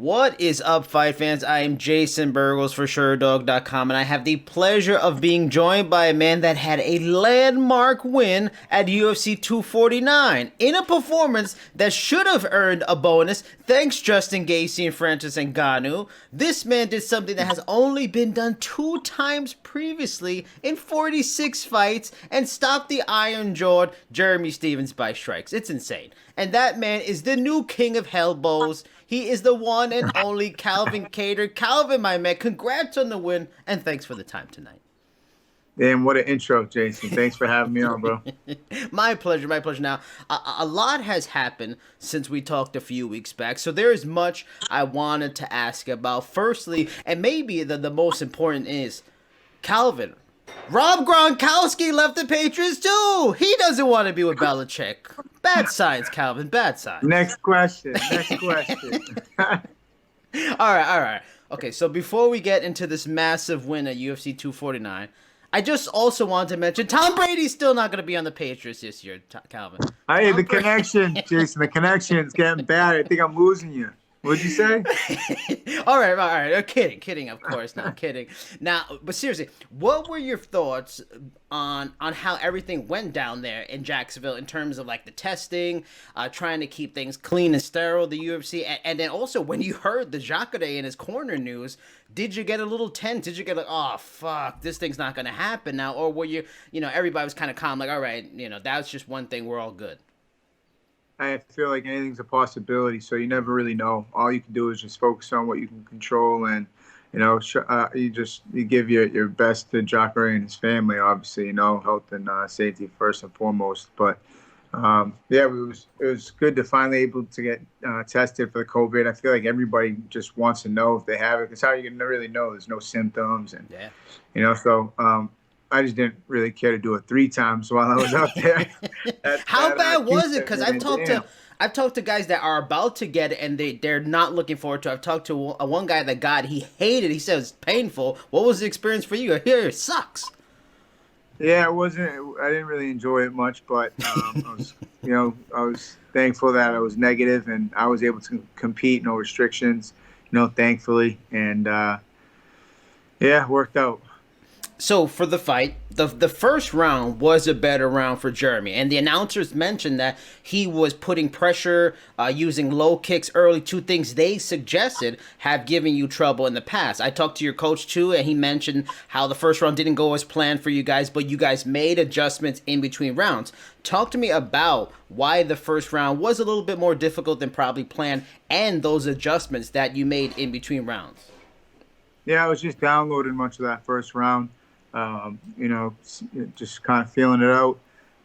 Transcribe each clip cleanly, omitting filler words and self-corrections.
What is up, fight fans? I am Jason BURGOS for Sherdog.com, and I have the pleasure of being joined by a man that had a landmark win at UFC 249 in a performance that should have earned a bonus. Thanks, Justin Gaethje and Francis Ngannou. This man did something that has only been done 2 times previously in 46 fights and stopped the iron-jawed Jeremy Stephens by strikes. It's insane. And that man is the new king of elbows. He is the one and only Calvin Kattar. Calvin, my man, congrats on the win, and thanks for the time tonight. Damn, what an intro, Jason. Thanks for having me on, bro. My pleasure, my pleasure. Now, a lot has happened since we talked a few weeks back, so there is much I wanted to ask about. Firstly, and maybe the most important is, Calvin, Rob Gronkowski left the Patriots too. He doesn't want to be with Belichick. Bad signs, Calvin. Bad signs. Next question. Next question. All right. Okay, so before we get into this massive win at UFC 249, I just also wanted to mention Tom Brady's still not going to be on the Patriots this year, Calvin. Hey, the connection, Jason. The connection's getting bad. I think I'm losing you. What'd you say? All right. Kidding, of course. No, I'm kidding. Now, but seriously, what were your thoughts on how everything went down there in Jacksonville in terms of like the testing, trying to keep things clean and sterile, the UFC, and then also when you heard the Jacare in his corner news, did you get a little tense? Did you get like, oh fuck, this thing's not gonna happen now, or were you, everybody was kind of calm, like, all right, that's just one ththing, we're all good. I feel like anything's a possibility, so you never really know. All you can do is just focus on what you can control, and you give your best to Jacare and his family. Obviously, health and safety first and foremost. But it was good to finally able to get tested for the COVID. I feel like everybody just wants to know if they have it, because how are you gonna really know? There's no symptoms, and I just didn't really care to do it 3 times while I was out there. How bad was it? Because I've talked to guys that are about to get it and they're not looking forward to it. I've talked to one guy that got it. He hated it. He said it was painful. What was the experience for you? Here, it sucks. Yeah, it wasn't. I didn't really enjoy it much, but I was thankful that I was negative and I was able to compete, no restrictions, thankfully, and it worked out. So for the fight, the first round was a better round for Jeremy, and the announcers mentioned that he was putting pressure, using low kicks early, 2 things they suggested have given you trouble in the past. I talked to your coach too, and he mentioned how the first round didn't go as planned for you guys, but you guys made adjustments in between rounds. Talk to me about why the first round was a little bit more difficult than probably planned, and those adjustments that you made in between rounds. Yeah, I was just downloading much of that first round. Just kind of feeling it out,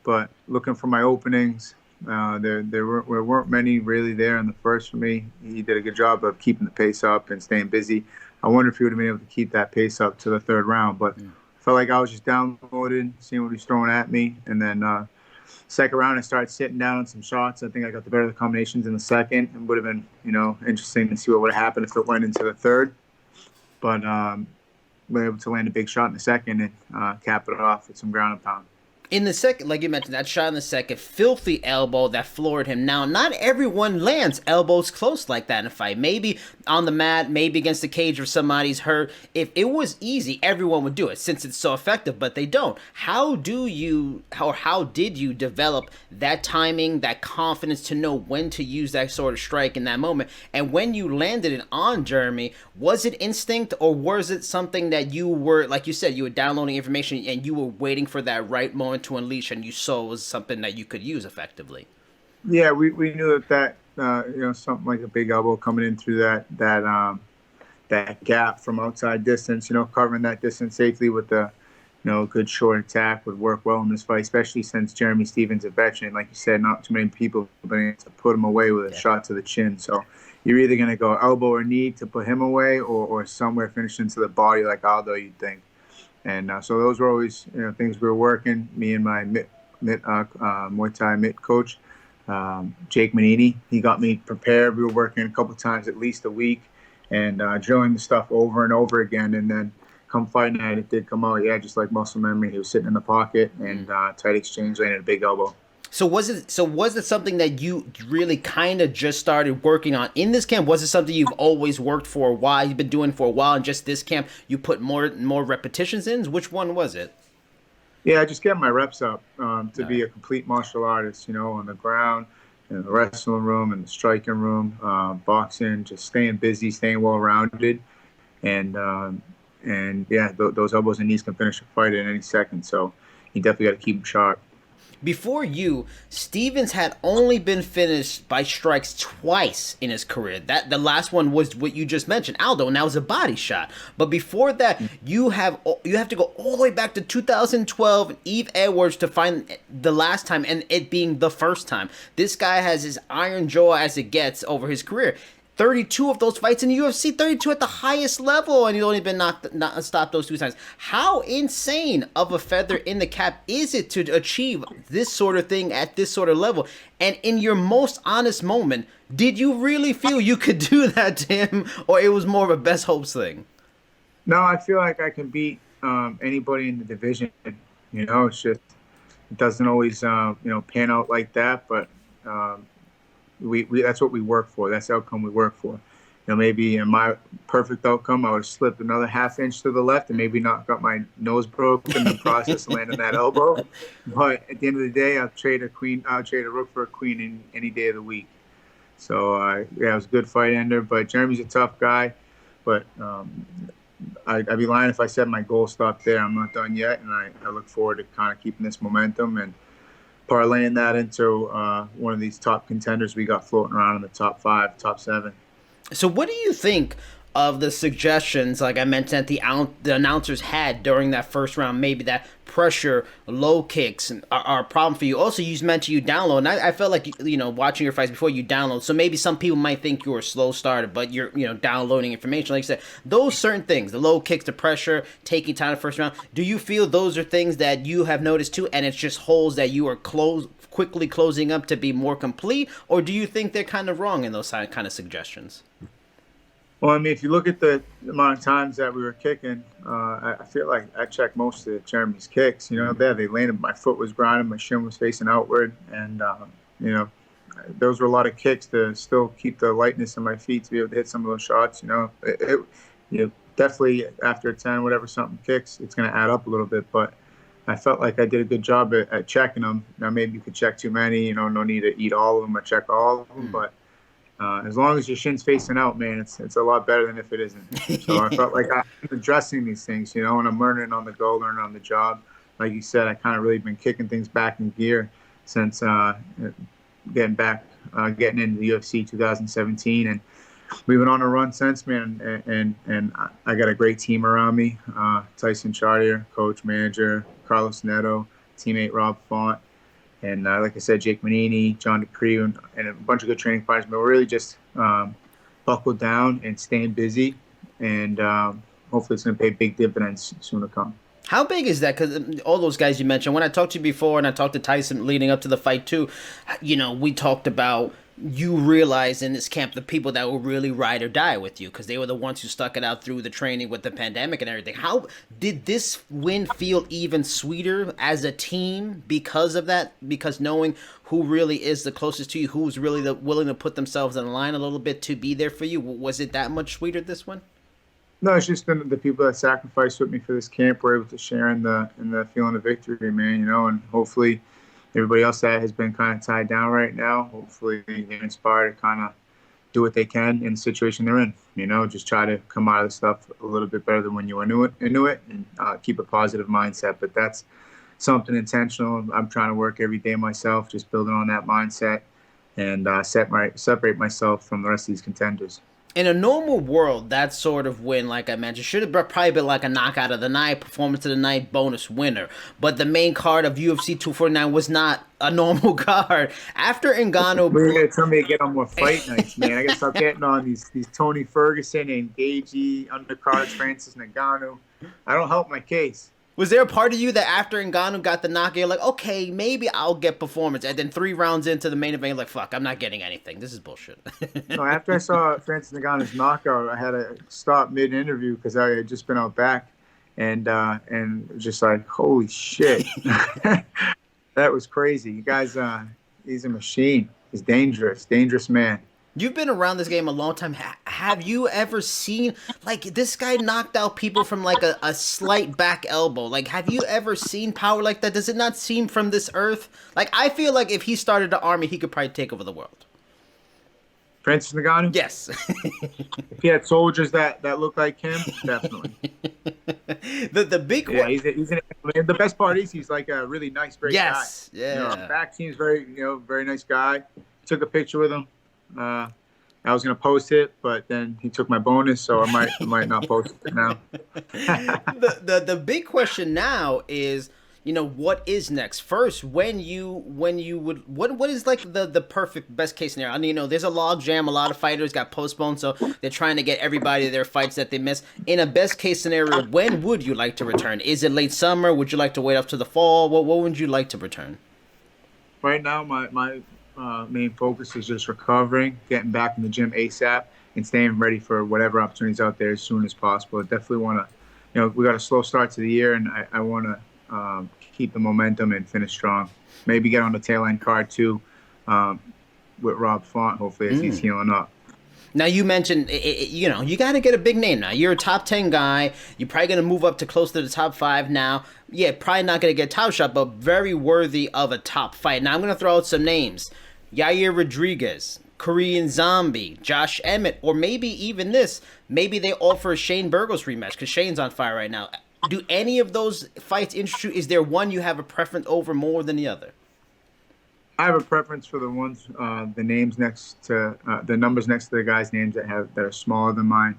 but looking for my openings. There weren't many really there in the first for me. He did a good job of keeping the pace up and staying busy. I wonder if he would have been able to keep that pace up to the 3rd round, but I felt like I was just downloaded, seeing what he was throwing at me, and then 2nd round I started sitting down on some shots. I think I got the better of the combinations in the 2nd. It would have been interesting to see what would have happened if it went into the 3rd, but were able to land a big shot in the 2nd and cap it off with some ground and pound. In the 2nd, like you mentioned, that shot in the 2nd, filthy elbow that floored him. Now, not everyone lands elbows close like that in a fight. Maybe on the mat, maybe against the cage if somebody's hurt. If it was easy, everyone would do it since it's so effective, but they don't. How did you develop that timing, that confidence to know when to use that sort of strike in that moment? And when you landed it on Jeremy, was it instinct or was it something that you were, like you said, you were downloading information and you were waiting for that right moment to unleash, and you saw it was something that you could use effectively? Yeah, we knew that something like a big elbow coming in through that gap from outside distance, covering that distance safely with a good short attack would work well in this fight, especially since Jeremy Stephens is a veteran. Like you said, not too many people have been able to put him away with a shot to the chin. So you're either going to go elbow or knee to put him away, or somewhere finish into the body like Aldo, you'd think. And so those were always things we were working. Me and my Muay Thai mitt coach, Jake Manini, he got me prepared. We were working a couple times, at least a week, and drilling the stuff over and over again. And then come fight night, it did come out, just like muscle memory. He was sitting in the pocket and tight exchange, landed a big elbow. So was it something that you really kind of just started working on in this camp? Was it something you've always worked for a while, you've been doing for a while, and just this camp you put more repetitions in? Which one was it? Yeah, I just get my reps up to All be right. a complete martial artist, on the ground, in the wrestling room, in the striking room, boxing, just staying busy, staying well rounded, and yeah, those elbows and knees can finish a fight at any second. So you definitely got to keep them sharp. Before you, Stevens had only been finished by strikes twice in his career. That the last one was what you just mentioned, Aldo, and that was a body shot. But before that, you have to go all the way back to 2012, Eve Edwards, to find the last time, and it being the first time. This guy has his iron jaw as it gets over his career. 32 of those fights in the UFC, 32 at the highest level, and he's only been stopped those two times. How insane of a feather in the cap is it to achieve this sort of thing at this sort of level? And in your most honest moment, did you really feel you could do that to him, or it was more of a best hopes thing? No, I feel like I can beat anybody in the division. It's just it doesn't always pan out like that, but. We that's what we work for. That's the outcome we work for. Maybe in my perfect outcome, I would have slipped another half inch to the left and maybe not got my nose broke in the process of landing that elbow. But at the end of the day, I'll trade a rook for a queen any day of the week. So yeah, it was a good fight ender. But Jeremy's a tough guy. But I'd be lying if I said my goal stopped there. I'm not done yet, and I look forward to kind of keeping this momentum and parlaying that into one of these top contenders we got floating around in the top 5, top 7. So, what do you think of the suggestions, like I mentioned, that the announcers had during that first round? Maybe that pressure, low kicks are a problem for you. Also, you mentioned you download, and I felt like watching your fights before, you download. So maybe some people might think you're a slow starter, but you're downloading information. Like I said, those certain things, the low kicks, the pressure, taking time in the first round. Do you feel those are things that you have noticed too, and it's just holes that you are quickly closing up to be more complete, or do you think they're kind of wrong in those kind of suggestions? Well, I mean, if you look at the amount of times that we were kicking, I feel like I checked most of Jeremy's kicks. There they landed. My foot was grounded, my shin was facing outward, and those were a lot of kicks to still keep the lightness in my feet to be able to hit some of those shots. Definitely after 10, whatever something kicks, it's going to add up a little bit. But I felt like I did a good job at checking them. Now maybe you could check too many. No need to eat all of them or check all of them, but. As long as your shin's facing out, man, it's a lot better than if it isn't. So I felt like I'm addressing these things, and I'm learning on the go, learning on the job. Like you said, I kind of really been kicking things back in gear since getting into the UFC 2017, and we've been on a run since, man. And I got a great team around me: Tyson Chartier, coach, manager, Carlos Neto, teammate Rob Font. And like I said, Jake Manini, John Dupree, and a bunch of good training partners. But we're really just buckled down and staying busy. And hopefully it's going to pay big dividends soon to come. How big is that? Because all those guys you mentioned, when I talked to you before and I talked to Tyson leading up to the fight too, we talked about you realize in this camp the people that will really ride or die with you because they were the ones who stuck it out through the training with the pandemic and everything. How did this win feel even sweeter as a team because of that? Because knowing who really is the closest to you, who's really willing to put themselves in line a little bit to be there for you, was it that much sweeter this one? No, it's just the people that sacrificed with me for this camp were able to share in the feeling of victory, man. And hopefully everybody else that has been kind of tied down right now, hopefully they're inspired to kind of do what they can in the situation they're in. Just try to come out of the stuff a little bit better than when you were into it and keep a positive mindset. But that's something intentional. I'm trying to work every day myself, just building on that mindset and separate myself from the rest of these contenders. In a normal world, that sort of win, like I mentioned, should have probably been like a knockout of the night, performance of the night, bonus winner. But the main card of UFC 249 was not a normal card. After Ngannou... You're going to tell me to get on more fight nights, man. I got to stop getting on these Tony Ferguson and Gagey undercards, Francis Ngannou. I don't help my case. Was there a part of you that after Ngannou got the knockout, you're like, okay, maybe I'll get performance, and then 3 rounds into the main event, you're like, fuck, I'm not getting anything. This is bullshit. No, after I saw Francis Ngannou's knockout, I had to stop mid-interview because I had just been out back and just like, holy shit. That was crazy. You guys, he's a machine. He's dangerous, dangerous man. You've been around this game a long time. Have you ever seen, like, this guy knocked out people from like a slight back elbow? Like, have you ever seen power like that? Does it not seem from this earth? Like, I feel like if he started the army, he could probably take over the world. Francis Ngannou. Yes. If he had soldiers that look like him, definitely. The big Yeah, the best part is he's like a really nice, great guy. yes, yeah. Back seems very nice guy. Took a picture with him. I was gonna post it, but then he took my bonus, so I might not post it now. The big question now is, what is next? First, what is like the perfect best case scenario? I mean, there's a log jam. A lot of fighters got postponed, so they're trying to get everybody their fights that they missed. In a best case scenario, when would you like to return? Is it late summer? Would you like to wait up to the fall? What would you like to return? Right now, my main focus is just recovering, getting back in the gym ASAP, and staying ready for whatever opportunities out there as soon as possible. I definitely want to, we got a slow start to the year, and I want to keep the momentum and finish strong. Maybe get on the tail end card too, with Rob Font, hopefully, as he's healing up. Now, you mentioned, you got to get a big name now. You're a top 10 guy. You're probably going to move up to close to the top 5 now. Yeah, probably not going to get title shot, but very worthy of a top fight. Now, I'm going to throw out some names. Yair Rodriguez, Korean Zombie, Josh Emmett, or maybe even this. Maybe they offer a Shane Burgos rematch because Shane's on fire right now. Do any of those fights interest you? Is there one you have a preference over more than the other? I have a preference for the ones, the names next to the numbers next to the guys' names that are smaller than mine.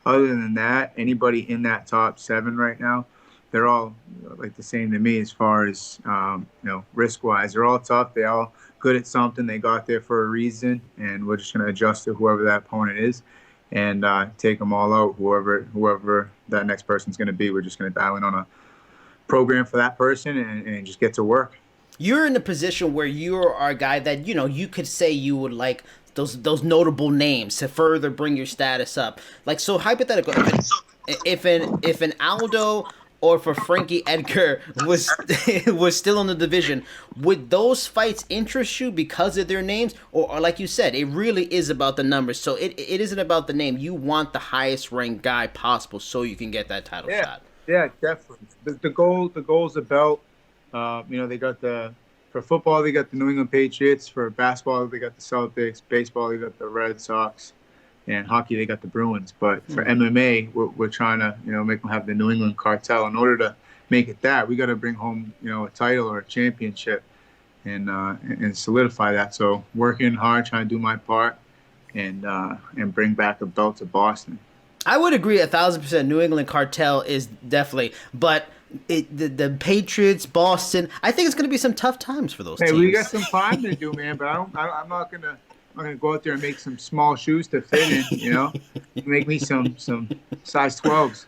Other than that, anybody in that top 7 right now, they're all like the same to me as far as risk wise. They're all tough. They all good at something. They got there for a reason, and we're just gonna adjust to whoever that opponent is, and take them all out. Whoever that next person's gonna be, we're just gonna dial in on a program for that person and just get to work. You're in a position where you are a guy that, you could say you would like those notable names to further bring your status up. Like, so hypothetical, if an Aldo or for Frankie Edgar was still in the division, would those fights interest you because of their names? Or like you said, it really is about the numbers. So it isn't about the name. You want the highest ranked guy possible so you can get that title shot. Yeah, definitely. The goal's the belt. They got for football, they got the New England Patriots. For basketball, they got the Celtics. Baseball, they got the Red Sox. And hockey, they got the Bruins. But for MMA, we're trying to, make them have the New England cartel. In order to make it that, we got to bring home, a title or a championship and solidify that. So working hard, trying to do my part and bring back a belt to Boston. I would agree 1,000%. New England cartel is definitely, but the Patriots, Boston, I think it's going to be some tough times for those teams. Hey, we got some time to do, man. But I'm not gonna go out there and make some small shoes to fit in. Make me some size 12s.